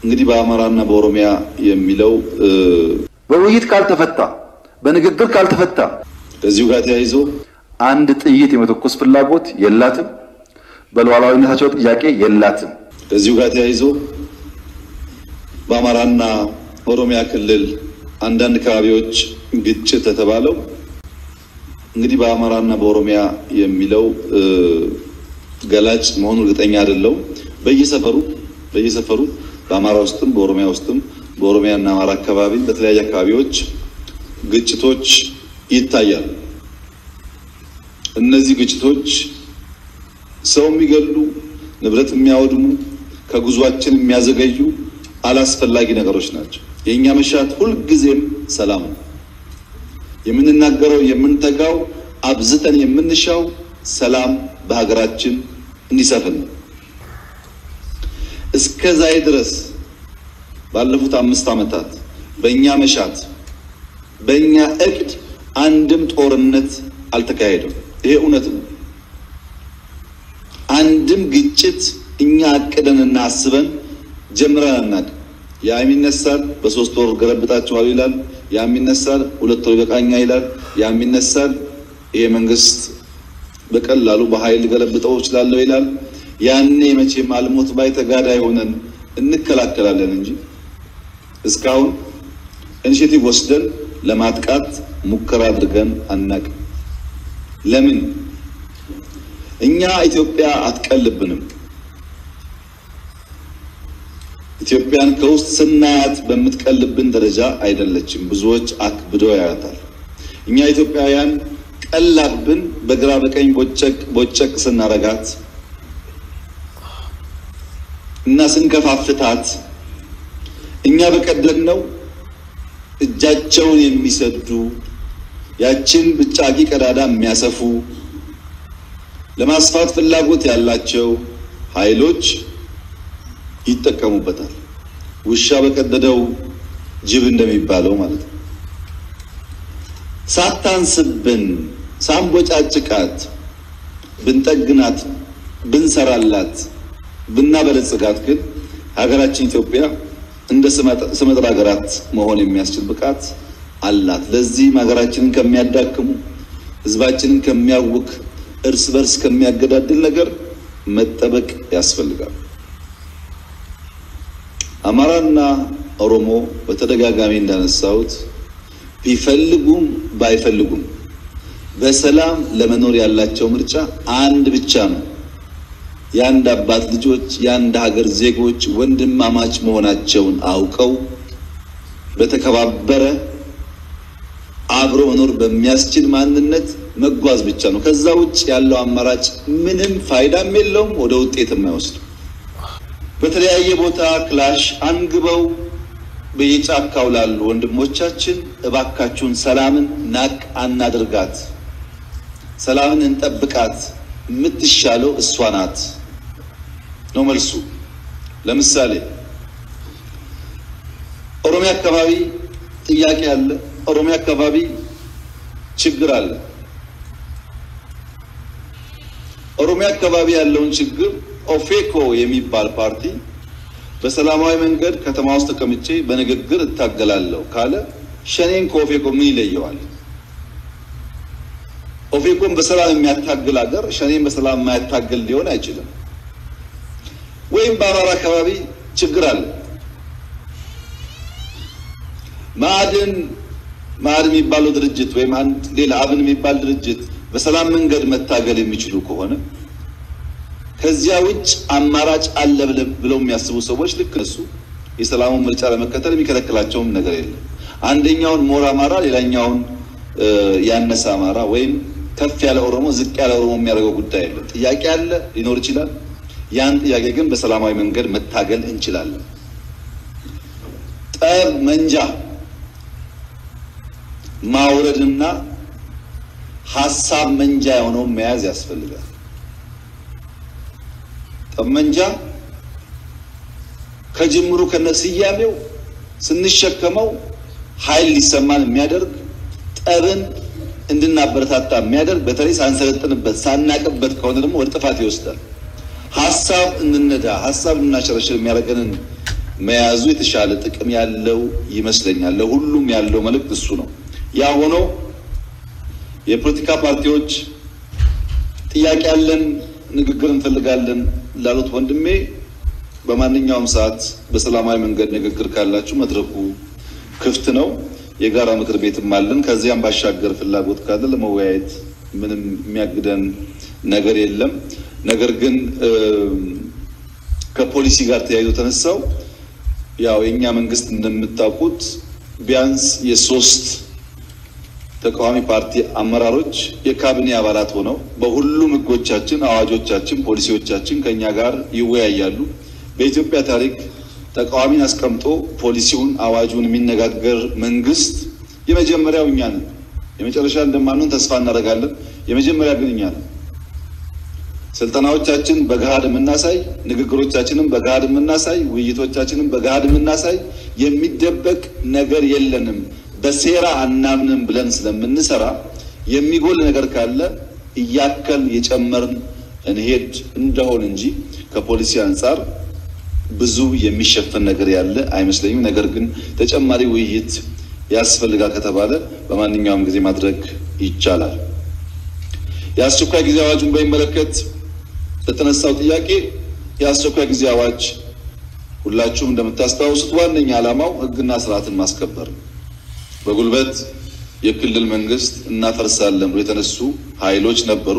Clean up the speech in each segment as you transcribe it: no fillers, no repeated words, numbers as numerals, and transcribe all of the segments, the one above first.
እንግዲህ በአማራና በኦሮሚያ የሚለው በውይይት ካልተፈታ በንግግር ካልተፈታ ከዚሁ ጋር ተያይዞ አንድ ጥይት የመተኮስ ፍላጎት የላትም። በሉዓላዊነታቸው ጥያቄ የላትም። ከዚሁ ጋር ተያይዞ በአማራና ኦሮሚያ ክልል አንዳንድ አካባቢዎች ግጭት ተተባለው እንግዲህ በአማራና በኦሮሚያ የሚለው ገላጭ መሆኑ እርግጠኛ አይደለም። በየሰፈሩ በአማራ ውስጥም በኦሮሚያ ውስጥም በኦሮሚያና አማራ አካባቢ በተለያየ አካባቢዎች ግጭቶች ይታያሉ። እነዚህ ግጭቶች ሰው የሚገሉ ንብረት የሚያወድሙ ከጉዟችን የሚያዘገዩ አላስፈላጊ ነገሮች ናቸው። የኛ መሻት ሁሉ ጊዜም ሰላም ነው። የምንናገረው የምንተጋው አብዝተን የምንሻው ሰላም በሀገራችን እንዲሰፍን እስከዛይ ድረስ ባለፉት 5 ዓመታት በእኛ መሻት በእኛ እቅድ አንድም ጦርነት አልተካሄደም። ይሄ እውነት ነው። አንድም ግጭት እኛ አቅደንና አስበን ጀምረን አናውቅም። ያም ይነሳል በ3 ወር ገረብጣቸዋል ይላል፣ ያም ይነሳል 2 ወር በቃኛ ይላል፣ ያም ይነሳል ይሄ መንግስት በቀላሉ በኃይል ገለብጠው ይችላል ይላል። ያኔ መቼም አልሞት ባይ ተጋዳይ ሆነን እንከላከላለን እንጂ እስካሁን ኢኒሼቲቭ ወስደን ለማጥቃት ሙከራ አድርገን አናውቅም። ለምን? እኛ ኢትዮጵያ አትቀልብንም። ኢትዮጵያን ከውስጥ ስናያት በምትቀልብን ደረጃ አይደለችም። ብዙዎች አክብደው ያያታል። እኛ ኢትዮጵያውያን ቀላብን በግራ በቀኝ ቦጨቅ ስናረጋት እና ስንከፋፍታት እኛ በቀደድነው እጃቸውን የሚሰዱ ያችን ብጫቂ ቀዳዳ የሚያሰፉ ለማስፋት ፍላጎት ያላቸው ኃይሎች ይጠቀሙበታል። ውሻ በቀደደው ጅብ እንደሚባለው ማለት ነው። ሳታንስብን ሳንቦጫጭቃት ብንጠግናት ብንሰራላት ብናበለጽጋት ግን ሀገራችን ኢትዮጵያ እንደ ስመጥር ሀገራት መሆን የሚያስችል ብቃት አላት። ለዚህም ሀገራችንን ከሚያዳክሙ ህዝባችንን ከሚያውክ እርስ በርስ ከሚያገዳድል ነገር መጠበቅ ያስፈልጋል። አማራና ኦሮሞ በተደጋጋሚ እንዳነሳሁት ቢፈልጉም ባይፈልጉም በሰላም ለመኖር ያላቸው ምርጫ አንድ ብቻ ነው። የአንድ አባት ልጆች የአንድ ሀገር ዜጎች ወንድማማች መሆናቸውን አውቀው በተከባበረ አብሮ መኖር በሚያስችል ማንነት መጓዝ ብቻ ነው። ከዛ ውጭ ያለው አማራጭ ምንም ፋይዳም የለውም፣ ወደ ውጤትም አይወስድም። በተለያየ ቦታ ክላሽ አንግበው በየጫካው ላሉ ወንድሞቻችን እባካችሁን ሰላምን ናቅ አናድርጋት፣ ሰላምን እንጠብቃት፣ የምትሻለው እሷ ናት ነው መልሱ። ለምሳሌ ኦሮሚያ አካባቢ ጥያቄ አለ፣ ኦሮሚያ አካባቢ ችግር አለ። ኦሮሚያ አካባቢ ያለውን ችግር ኦፌኮ የሚባል ፓርቲ በሰላማዊ መንገድ ከተማ ውስጥ ተቀምጬ በንግግር እታገላለሁ ካለ ሸኔን ከኦፌኮ ምን ይለየዋል? ኦፌኮን በሰላም የሚያታግል ሀገር ሸኔን በሰላም የማያታግል ሊሆን አይችልም። ወይም በአማራ አካባቢ ችግር አለ። ማዕድን የሚባለው ድርጅት ወይም አንድ ሌላ አብን የሚባል ድርጅት በሰላም መንገድ መታገል የሚችሉ ከሆነ ከዚያ ውጭ አማራጭ አለ ብለው የሚያስቡ ሰዎች ልክ እሱ የሰላሙን ምርጫ ለመከተል የሚከለክላቸውም ነገር የለም። አንደኛውን ሞራ አማራ ሌላኛውን ያነሰ አማራ ወይም ከፍ ያለ ኦሮሞ ዝቅ ያለ ኦሮሞ የሚያደርገው ጉዳይ የለም። ጥያቄ አለ ሊኖር ይችላል። ያን ጥያቄ ግን በሰላማዊ መንገድ መታገል እንችላለን። ጠብ መንጃ ማውረድና ሐሳብ መንጃ የሆነው መያዝ ያስፈልጋል። ጠመንጃ ከጅምሩ ከነስያሜው ስንሸከመው ኃይል ሊሰማን የሚያደርግ ጠብን እንድናበረታታ የሚያደርግ በተለይ ሳንሰለጥንበት ሳናቀበት ከሆነ ደግሞ ወደ ጥፋት ይወስዳል። ሐሳብ እንነዳ ሐሳብ እንናሸረሽር የሚያደርገንን መያዙ የተሻለ ጥቅም ያለው ይመስለኛል። ለሁሉም ያለው መልእክት እሱ ነው። ያ ሆኖ የፖለቲካ ፓርቲዎች ጥያቄ ያለን ንግግር እንፈልጋለን ላሉት ወንድሜ በማንኛውም ሰዓት በሰላማዊ መንገድ ንግግር ካላችሁ መድረኩ ክፍት ነው። የጋራ ምክር ቤትም አለን። ከዚያም ባሻገር ፍላጎት ካለ ለመወያየት ምንም የሚያግደን ነገር የለም። ነገር ግን ከፖሊሲ ጋር ተያይዞ ተነሳው ያው የኛ መንግስት እንደምታውቁት ቢያንስ የሶስት ተቃዋሚ ፓርቲ አመራሮች የካቢኔ አባላት ሆነው በሁሉም ህጎቻችን፣ አዋጆቻችን፣ ፖሊሲዎቻችን ከኛ ጋር ይወያያሉ። በኢትዮጵያ ታሪክ ተቃዋሚን አስቀምጦ ፖሊሲውን አዋጁን የሚነጋገር መንግስት የመጀመሪያው እኛ ነን። የመጨረሻ እንደማንሆን ተስፋ እናደርጋለን። የመጀመሪያ ግን እኛ ነን። ስልጣናዎቻችን በጋድ የምናሳይ፣ ንግግሮቻችንን በጋድ የምናሳይ፣ ውይይቶቻችንን በጋድ የምናሳይ፣ የሚደበቅ ነገር የለንም። በሴራ አናምንም ብለን ስለምንሰራ የሚጎል ነገር ካለ እያከል የጨመርን እንሄድ እንደሆነ እንጂ ከፖሊሲ አንፃር ብዙ የሚሸፈን ነገር ያለ አይመስለኝም። ነገር ግን ተጨማሪ ውይይት ያስፈልጋል ከተባለ በማንኛውም ጊዜ ማድረግ ይቻላል። የአስቸኳይ ጊዜ አዋጁን በሚመለከት ለተነሳው ጥያቄ የአስቸኳይ ጊዜ አዋጅ ሁላችሁም እንደምታስታውሱት ዋነኛ ዓላማው ህግና ስርዓትን ማስከበር ነው። በጉልበት የክልል መንግስት እናፈርሳለን ብሎ የተነሱ ኃይሎች ነበሩ።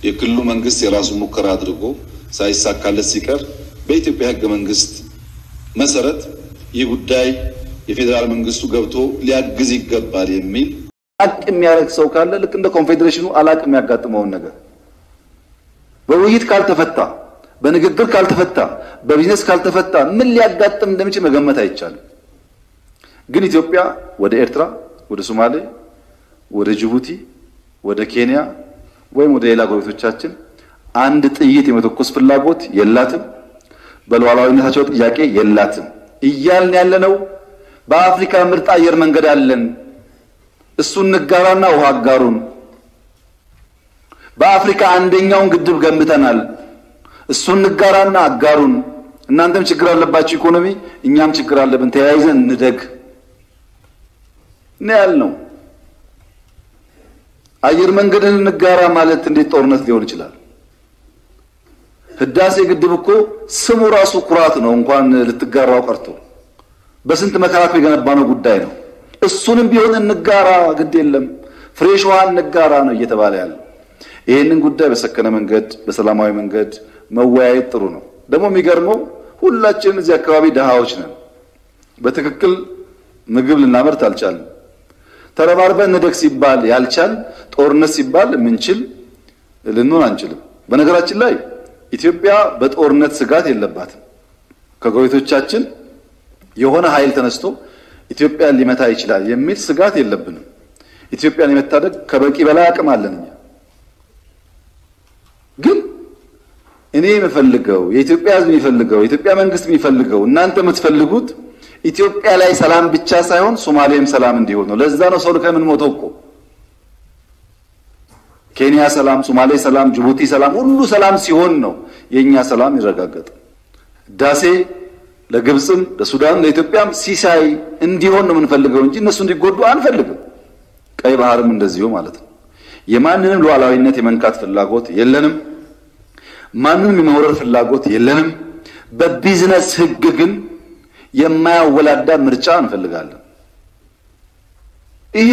የክልሉ መንግስት የራሱ ሙከራ አድርጎ ሳይሳካለት ሲቀር በኢትዮጵያ ህገ መንግስት መሰረት ይህ ጉዳይ የፌደራል መንግስቱ ገብቶ ሊያግዝ ይገባል የሚል አቅ የሚያረግ ሰው ካለ ልክ እንደ ኮንፌዴሬሽኑ አላቅ የሚያጋጥመውን ነገር በውይይት ካልተፈታ፣ በንግግር ካልተፈታ፣ በቢዝነስ ካልተፈታ ምን ሊያጋጥም እንደሚችል መገመት አይቻልም። ግን ኢትዮጵያ ወደ ኤርትራ፣ ወደ ሶማሌ፣ ወደ ጅቡቲ፣ ወደ ኬንያ ወይም ወደ ሌላ ጎረቤቶቻችን አንድ ጥይት የመተኮስ ፍላጎት የላትም። በሉዓላዊነታቸው ጥያቄ የላትም። እያልን ያለነው በአፍሪካ ምርጥ አየር መንገድ አለን፣ እሱን ንጋራና ውሃ አጋሩን። በአፍሪካ አንደኛውን ግድብ ገንብተናል፣ እሱን ንጋራና አጋሩን። እናንተም ችግር አለባችሁ ኢኮኖሚ፣ እኛም ችግር አለብን፣ ተያይዘን እንደግ ነው ያልነው። አየር መንገድን ንጋራ ማለት እንዴት ጦርነት ሊሆን ይችላል? ህዳሴ ግድብ እኮ ስሙ ራሱ ኩራት ነው፣ እንኳን ልትጋራው ቀርቶ በስንት መከራት የገነባነው ጉዳይ ነው። እሱንም ቢሆን እንጋራ፣ ግድ የለም ፍሬሽ ውሃ እንጋራ ነው እየተባለ ያለው። ይሄንን ጉዳይ በሰከነ መንገድ በሰላማዊ መንገድ መወያየት ጥሩ ነው። ደግሞ የሚገርመው ሁላችንም እዚህ አካባቢ ደሃዎች ነን። በትክክል ምግብ ልናመርት አልቻልንም። ተረባርበን እንደግ ሲባል ያልቻል፣ ጦርነት ሲባል ምንችል ልንሆን አንችልም። በነገራችን ላይ ኢትዮጵያ በጦርነት ስጋት የለባትም። ከጎረቤቶቻችን የሆነ ኃይል ተነስቶ ኢትዮጵያን ሊመታ ይችላል የሚል ስጋት የለብንም። ኢትዮጵያን የመታደግ ከበቂ በላይ አቅም አለን እኛ። ግን እኔ የምፈልገው የኢትዮጵያ ሕዝብ የሚፈልገው የኢትዮጵያ መንግስት የሚፈልገው እናንተ የምትፈልጉት ኢትዮጵያ ላይ ሰላም ብቻ ሳይሆን ሶማሌም ሰላም እንዲሆን ነው። ለዛ ነው ሰው ልከምን ሞተው እኮ ኬንያ ሰላም፣ ሶማሌ ሰላም፣ ጅቡቲ ሰላም፣ ሁሉ ሰላም ሲሆን ነው የኛ ሰላም ይረጋገጥ። ዳሴ ለግብጽም ለሱዳን ለኢትዮጵያም ሲሳይ እንዲሆን ነው የምንፈልገው እንጂ እነሱ እንዲጎዱ አንፈልግም። ቀይ ባህርም እንደዚሁ ማለት ነው። የማንንም ሉዓላዊነት የመንካት ፍላጎት የለንም። ማንንም የመወረር ፍላጎት የለንም። በቢዝነስ ህግ ግን የማያወላዳ ምርጫ እንፈልጋለን። ይሄ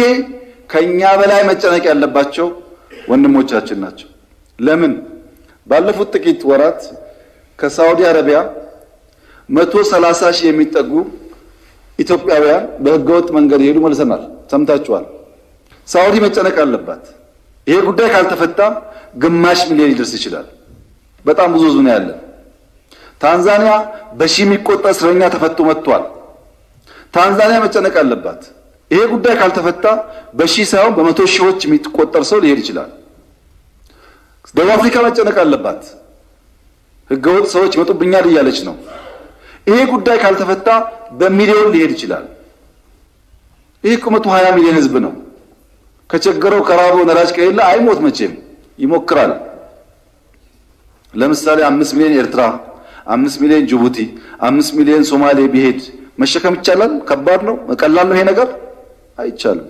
ከኛ በላይ መጨነቅ ያለባቸው ወንድሞቻችን ናቸው። ለምን ባለፉት ጥቂት ወራት ከሳውዲ አረቢያ 130 ሺህ የሚጠጉ ኢትዮጵያውያን በህገወጥ መንገድ ሄዱ መልሰናል። ሰምታችኋል። ሳውዲ መጨነቅ አለባት። ይሄ ጉዳይ ካልተፈታ ግማሽ ሚሊዮን ሊደርስ ይችላል። በጣም ብዙ ህዝብ ነው ያለ። ታንዛኒያ በሺህ የሚቆጠር እስረኛ ተፈቶ መጥቷል። ታንዛኒያ መጨነቅ አለባት። ይሄ ጉዳይ ካልተፈታ በሺህ ሳይሆን በመቶ ሺዎች የሚቆጠር ሰው ሊሄድ ይችላል። ደቡብ አፍሪካ መጨነቅ አለባት። ህገወጥ ሰዎች ይመጡብኛል እያለች ነው። ይሄ ጉዳይ ካልተፈታ በሚሊዮን ሊሄድ ይችላል። ይሄ 120 ሚሊዮን ህዝብ ነው። ከቸገረው ከራበው ነራጅ ከሌለ አይሞት መቼም ይሞክራል። ለምሳሌ 5 ሚሊዮን ኤርትራ፣ 5 ሚሊዮን ጅቡቲ 5 ሚሊዮን ሶማሌ ቢሄድ መሸከም ይቻላል? ከባድ ነው? ቀላል ነው ይሄ ነገር? አይቻልም።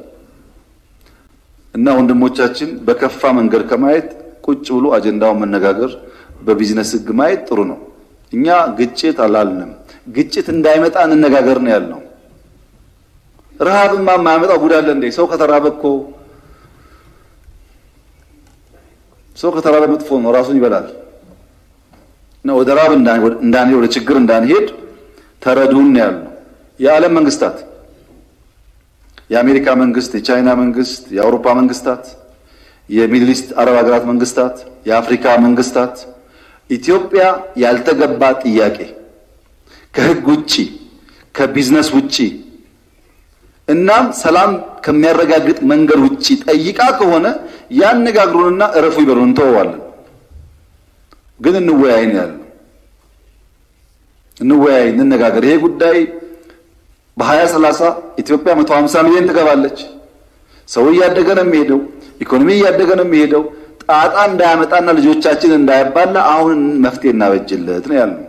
እና ወንድሞቻችን በከፋ መንገድ ከማየት ቁጭ ብሎ አጀንዳውን መነጋገር በቢዝነስ ህግ ማየት ጥሩ ነው። እኛ ግጭት አላልንም። ግጭት እንዳይመጣ እንነጋገር ነው ያልነው። ረሃብማ ማያመጣው ጉዳለ እንዴ? ሰው ከተራበ መጥፎ ነው፣ ራሱን ይበላል። ነው ወደ ረሃብ እንዳንሄድ ወደ ችግር እንዳንሄድ ተረዱን ነው ያልነው። የዓለም መንግስታት፣ የአሜሪካ መንግስት፣ የቻይና መንግስት፣ የአውሮፓ መንግስታት፣ የሚድል ኢስት አረብ ሀገራት መንግስታት፣ የአፍሪካ መንግስታት ኢትዮጵያ ያልተገባ ጥያቄ ከህግ ውጪ ከቢዝነስ ውጪ እናም ሰላም ከሚያረጋግጥ መንገድ ውጪ ጠይቃ ከሆነ ያነጋግሩንና እረፉ ይበሉን ተዋዋለን። ግን እንወያይ ነው ያለው። እንወያይ፣ እንነጋገር። ይሄ ጉዳይ በ2030 ኢትዮጵያ 150 ሚሊዮን ትገባለች። ሰው እያደገ ነው የሚሄደው፣ ኢኮኖሚ እያደገ ነው የሚሄደው። ጣጣ እንዳያመጣና ልጆቻችን እንዳይባላ አሁን መፍትሄ እናበጅለት ነው ያለው።